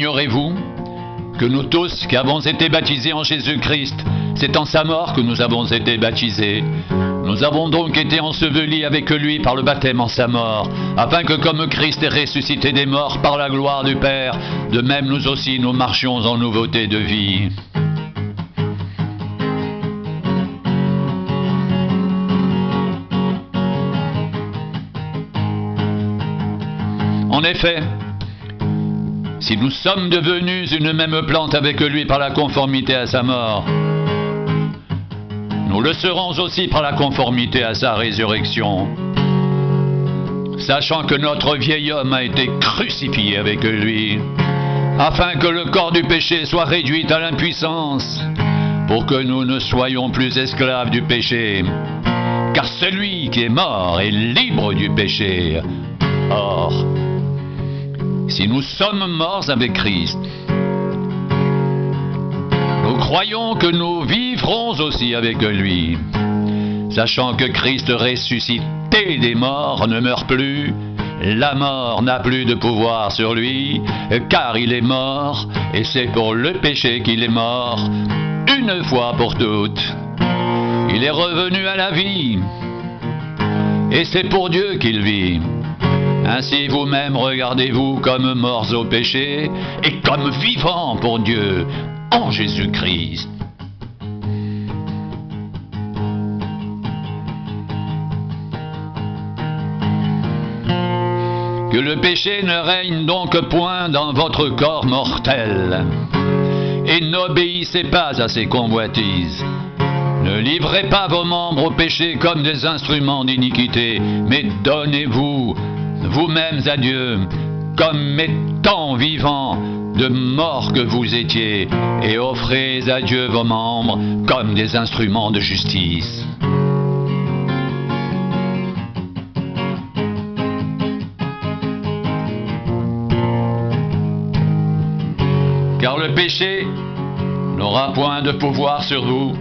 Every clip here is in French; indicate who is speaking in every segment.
Speaker 1: Ignorez-vous que nous tous qui avons été baptisés en Jésus-Christ, c'est en sa mort que nous avons été baptisés. Nous avons donc été ensevelis avec lui par le baptême en sa mort, afin que comme Christ est ressuscité des morts par la gloire du Père, de même nous aussi nous marchions en nouveauté de vie. En effet, si nous sommes devenus une même plante avec lui par la conformité à sa mort, nous le serons aussi par la conformité à sa résurrection, sachant que notre vieil homme a été crucifié avec lui, afin que le corps du péché soit réduit à l'impuissance, pour que nous ne soyons plus esclaves du péché, car celui qui est mort est libre du péché. Or, si nous sommes morts avec Christ, nous croyons que nous vivrons aussi avec lui, sachant que Christ ressuscité des morts ne meurt plus, la mort n'a plus de pouvoir sur lui, car il est mort, et c'est pour le péché qu'il est mort, une fois pour toutes. Il est revenu à la vie, et c'est pour Dieu qu'il vit. Ainsi vous-même regardez-vous comme morts au péché et comme vivants pour Dieu en Jésus-Christ. Que le péché ne règne donc point dans votre corps mortel, et n'obéissez pas à ses convoitises. Ne livrez pas vos membres au péché comme des instruments d'iniquité, mais donnez-vous vous-mêmes à Dieu, comme étant vivants, de mort que vous étiez, et offrez à Dieu vos membres comme des instruments de justice. Car le péché n'aura point de pouvoir sur vous,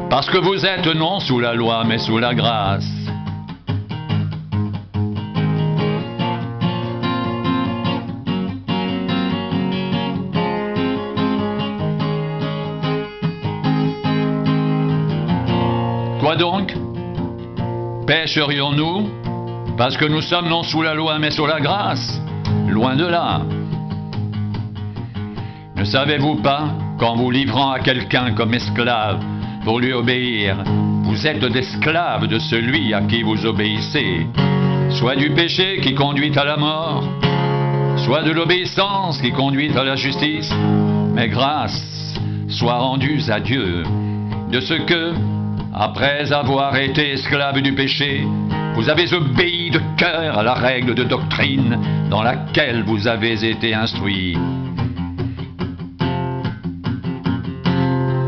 Speaker 1: parce que vous êtes non sous la loi, mais sous la grâce. Quoi donc? Pécherions-nous parce que nous sommes non sous la loi mais sous la grâce? Loin de là. Ne savez-vous pas qu'en vous livrant à quelqu'un comme esclave pour lui obéir, vous êtes d'esclaves de celui à qui vous obéissez, soit du péché qui conduit à la mort, soit de l'obéissance qui conduit à la justice? Mais grâce soit rendue à Dieu de ce que, après avoir été esclave du péché, vous avez obéi de cœur à la règle de doctrine dans laquelle vous avez été instruits.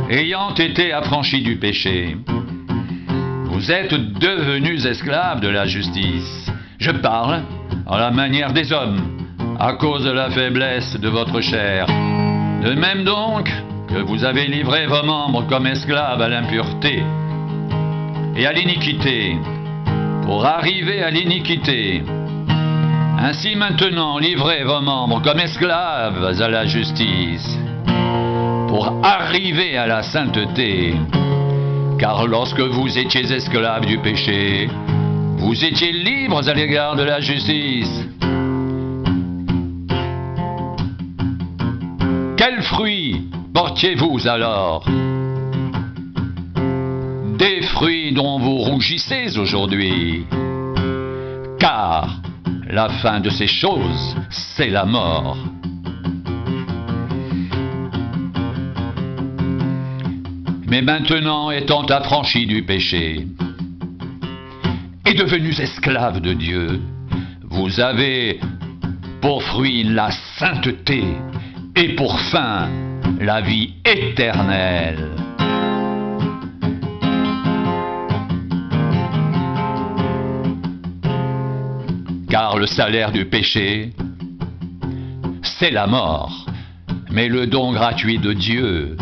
Speaker 1: Ayant été affranchis du péché, vous êtes devenus esclaves de la justice. Je parle à la manière des hommes, à cause de la faiblesse de votre chair. De même donc que vous avez livré vos membres comme esclaves à l'impureté et à l'iniquité, pour arriver à l'iniquité. Ainsi maintenant, livrez vos membres comme esclaves à la justice, pour arriver à la sainteté. Car lorsque vous étiez esclaves du péché, vous étiez libres à l'égard de la justice. Quels fruits portiez-vous alors? Des fruits dont vous rougissez aujourd'hui. Car la fin de ces choses, c'est la mort. Mais maintenant, étant affranchis du péché et devenus esclaves de Dieu, vous avez pour fruit la sainteté et pour fin la vie éternelle. Car le salaire du péché, c'est la mort, mais le don gratuit de Dieu,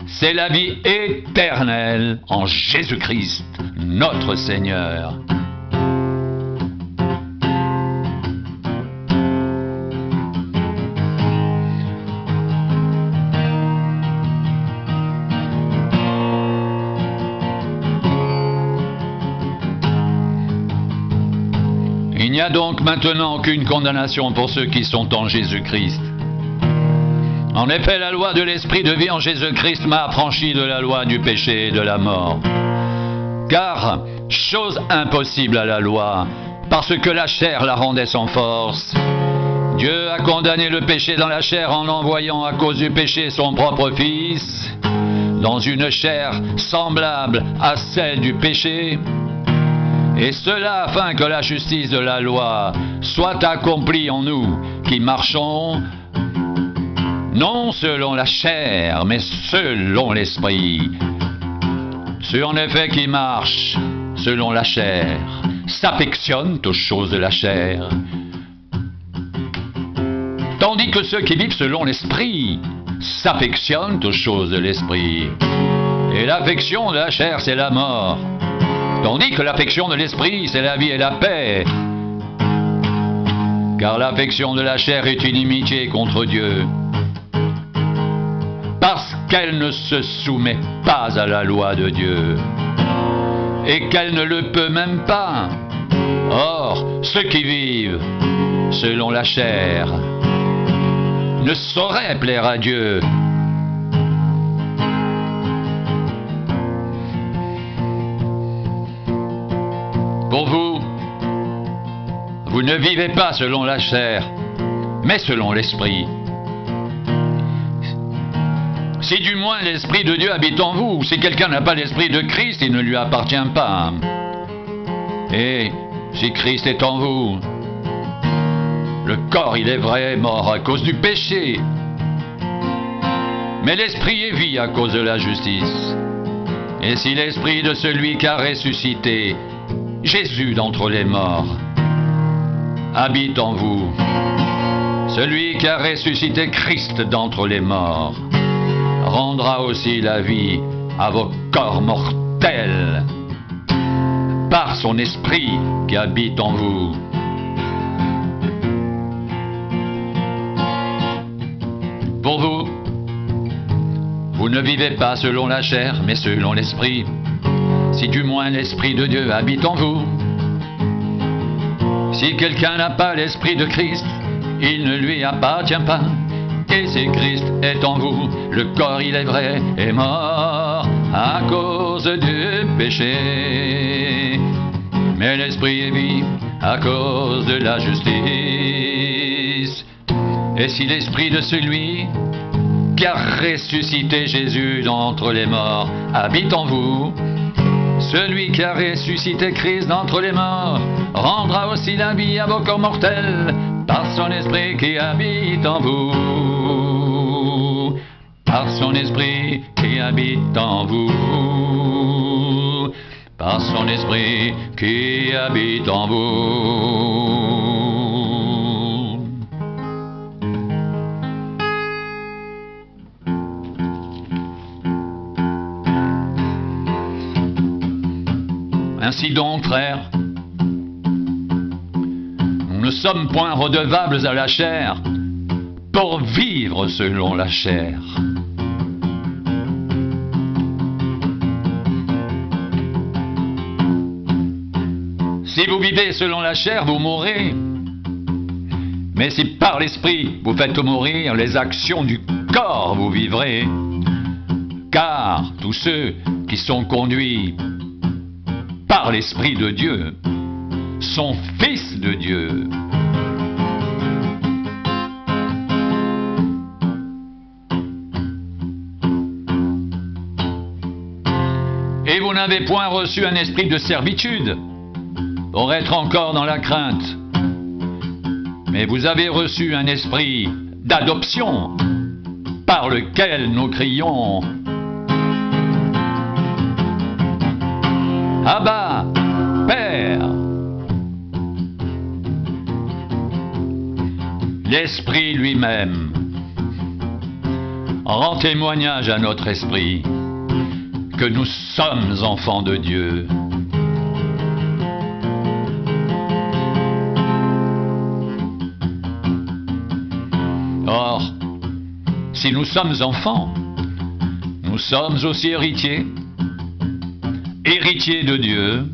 Speaker 1: c'est la vie éternelle en Jésus-Christ, notre Seigneur. Il n'y a donc maintenant aucune condamnation pour ceux qui sont en Jésus-Christ. En effet, la loi de l'Esprit de vie en Jésus-Christ m'a affranchi de la loi du péché et de la mort. Car, chose impossible à la loi, parce que la chair la rendait sans force, Dieu a condamné le péché dans la chair en envoyant à cause du péché son propre Fils, dans une chair semblable à celle du péché, et cela afin que la justice de la loi soit accomplie en nous qui marchons non selon la chair, mais selon l'Esprit. Ceux en effet qui marchent selon la chair s'affectionnent aux choses de la chair, tandis que ceux qui vivent selon l'Esprit s'affectionnent aux choses de l'Esprit. Et l'affection de la chair, c'est la mort, tandis que l'affection de l'Esprit, c'est la vie et la paix. Car l'affection de la chair est une inimitié contre Dieu, parce qu'elle ne se soumet pas à la loi de Dieu, et qu'elle ne le peut même pas. Or, ceux qui vivent selon la chair ne sauraient plaire à Dieu. Pour vous, vous ne vivez pas selon la chair, mais selon l'Esprit. Si du moins l'Esprit de Dieu habite en vous, si quelqu'un n'a pas l'Esprit de Christ, il ne lui appartient pas. Et si Christ est en vous, le corps, il est vrai, mort à cause du péché, mais l'Esprit est vie à cause de la justice. Et si l'Esprit de celui qui a ressuscité Jésus d'entre les morts habite en vous, celui qui a ressuscité Christ d'entre les morts rendra aussi la vie à vos corps mortels par son Esprit qui habite en vous. Pour vous, vous ne vivez pas selon la chair, mais selon l'Esprit, si du moins l'Esprit de Dieu habite en vous. Si quelqu'un n'a pas l'Esprit de Christ, il ne lui appartient pas. Et si Christ est en vous, le corps, il est vrai, est mort à cause du péché, mais l'Esprit est vie à cause de la justice. Et si l'Esprit de celui qui a ressuscité Jésus d'entre les morts habite en vous, celui qui a ressuscité Christ d'entre les morts rendra aussi la vie à vos corps mortels par son Esprit qui habite en vous. Par son Esprit qui habite en vous. Par son Esprit qui habite en vous. Ainsi donc, frères, nous ne sommes point redevables à la chair pour vivre selon la chair. Si vous vivez selon la chair, vous mourrez. Mais si par l'Esprit vous faites mourir les actions du corps, vous vivrez. Car tous ceux qui sont conduits par l'Esprit de Dieu sont fils de Dieu. Et vous n'avez point reçu un esprit de servitude pour être encore dans la crainte, mais vous avez reçu un esprit d'adoption par lequel nous crions Abba, Père. L'Esprit lui-même rend témoignage à notre esprit que nous sommes enfants de Dieu. Or, si nous sommes enfants, nous sommes aussi héritiers, héritiers de Dieu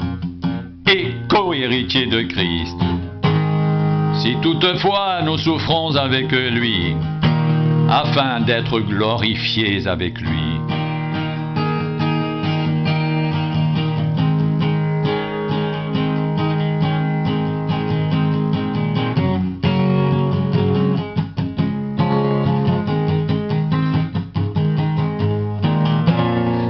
Speaker 1: et co-héritiers de Christ, si toutefois nous souffrons avec lui, afin d'être glorifiés avec lui.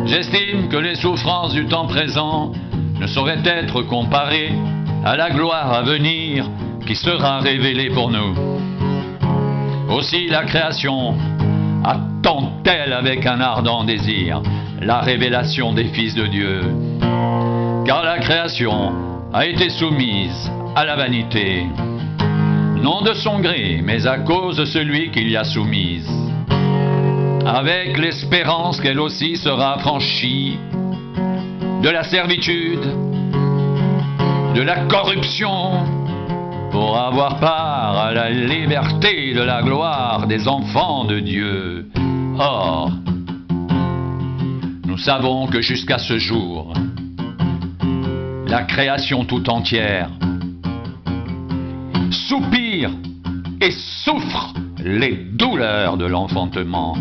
Speaker 1: J'estime que les souffrances du temps présent ne sauraient être comparées à la gloire à venir qui sera révélée pour nous. Aussi la création attend-elle avec un ardent désir la révélation des fils de Dieu. Car la création a été soumise à la vanité, non de son gré, mais à cause de celui qui l'y a soumise, avec l'espérance qu'elle aussi sera affranchie de la servitude, de la corruption, pour avoir part à la liberté de la gloire des enfants de Dieu. Or, nous savons que jusqu'à ce jour, la création tout entière soupire et souffre les douleurs de l'enfantement.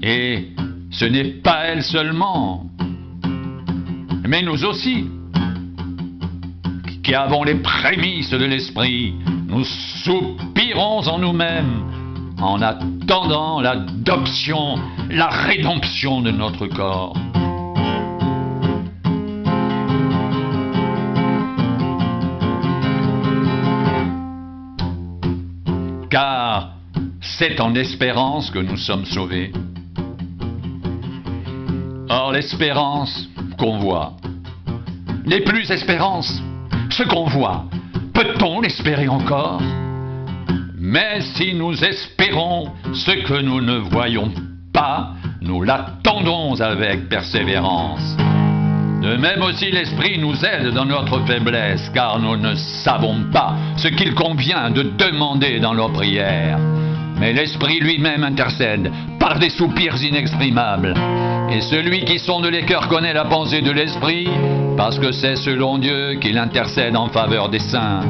Speaker 1: Et ce n'est pas elle seulement, mais nous aussi, qui avons les prémices de l'esprit, nous soupirons en nous-mêmes en attendant l'adoption, la rédemption de notre corps. Car c'est en espérance que nous sommes sauvés. Or, l'espérance qu'on voit n'est plus espérance. Ce qu'on voit, peut-on l'espérer encore? Mais si nous espérons ce que nous ne voyons pas, nous l'attendons avec persévérance. De même aussi l'Esprit nous aide dans notre faiblesse, car nous ne savons pas ce qu'il convient de demander dans nos prières. Mais l'Esprit lui-même intercède par des soupirs inexprimables. Et celui qui sonde les cœurs connaît la pensée de l'Esprit, parce que c'est selon Dieu qu'il intercède en faveur des saints.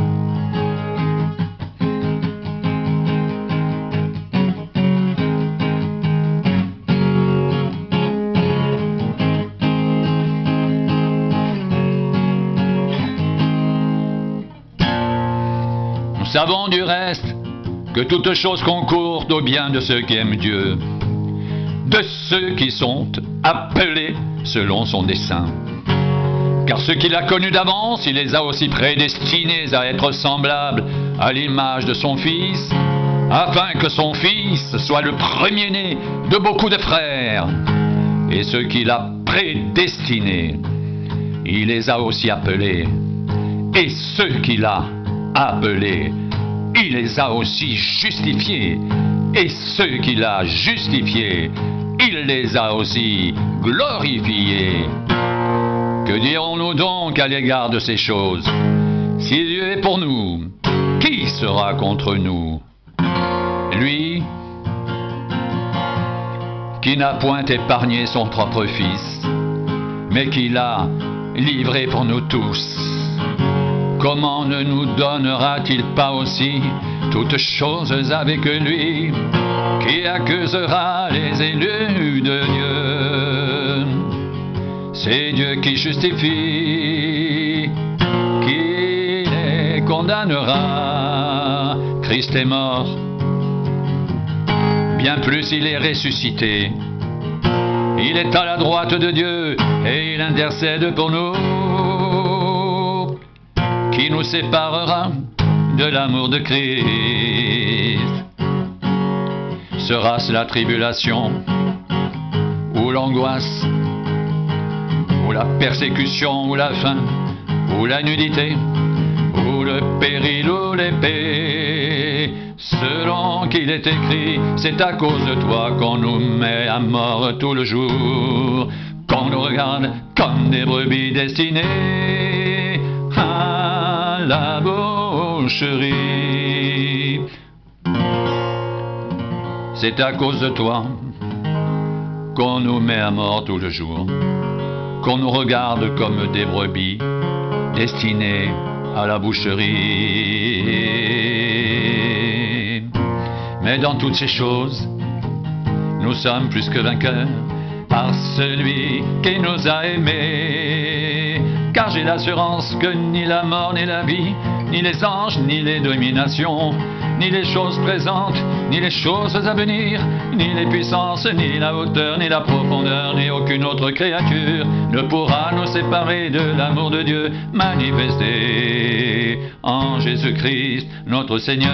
Speaker 1: Nous savons du reste que toute chose concourt au bien de ceux qui aiment Dieu, de ceux qui sont appelés selon son dessein. Car ceux qu'il a connus d'avance, il les a aussi prédestinés à être semblables à l'image de son Fils, afin que son Fils soit le premier-né de beaucoup de frères. Et ceux qu'il a prédestinés, il les a aussi appelés. Et ceux qu'il a appelés, il les a aussi justifiés. Et ceux qu'il a justifiés, il les a aussi glorifiés. Que dirons-nous donc à l'égard de ces choses? Si Dieu est pour nous, qui sera contre nous? Lui, qui n'a point épargné son propre Fils, mais qui l'a livré pour nous tous, comment ne nous donnera-t-il pas aussi toutes choses avec lui? Qui accusera les élus de Dieu? C'est Dieu qui justifie, qui les condamnera. Christ est mort, bien plus il est ressuscité. Il est à la droite de Dieu et il intercède pour nous. Qui nous séparera de l'amour de Christ? Sera-ce la tribulation, ou l'angoisse, ou la persécution, ou la faim, ou la nudité, ou le péril, ou l'épée? Selon qu'il est écrit, c'est à cause de toi qu'on nous met à mort tout le jour, qu'on nous regarde comme des brebis destinées à la boucherie. C'est à cause de toi qu'on nous met à mort tout le jour, qu'on nous regarde comme des brebis destinée à la boucherie. Mais dans toutes ces choses, nous sommes plus que vainqueurs par celui qui nous a aimés. Car j'ai l'assurance que ni la mort, ni la vie, ni les anges, ni les dominations, ni les choses présentes, ni les choses à venir, ni les puissances, ni la hauteur, ni la profondeur, ni aucune autre créature ne pourra nous séparer de l'amour de Dieu manifesté en Jésus-Christ, notre Seigneur.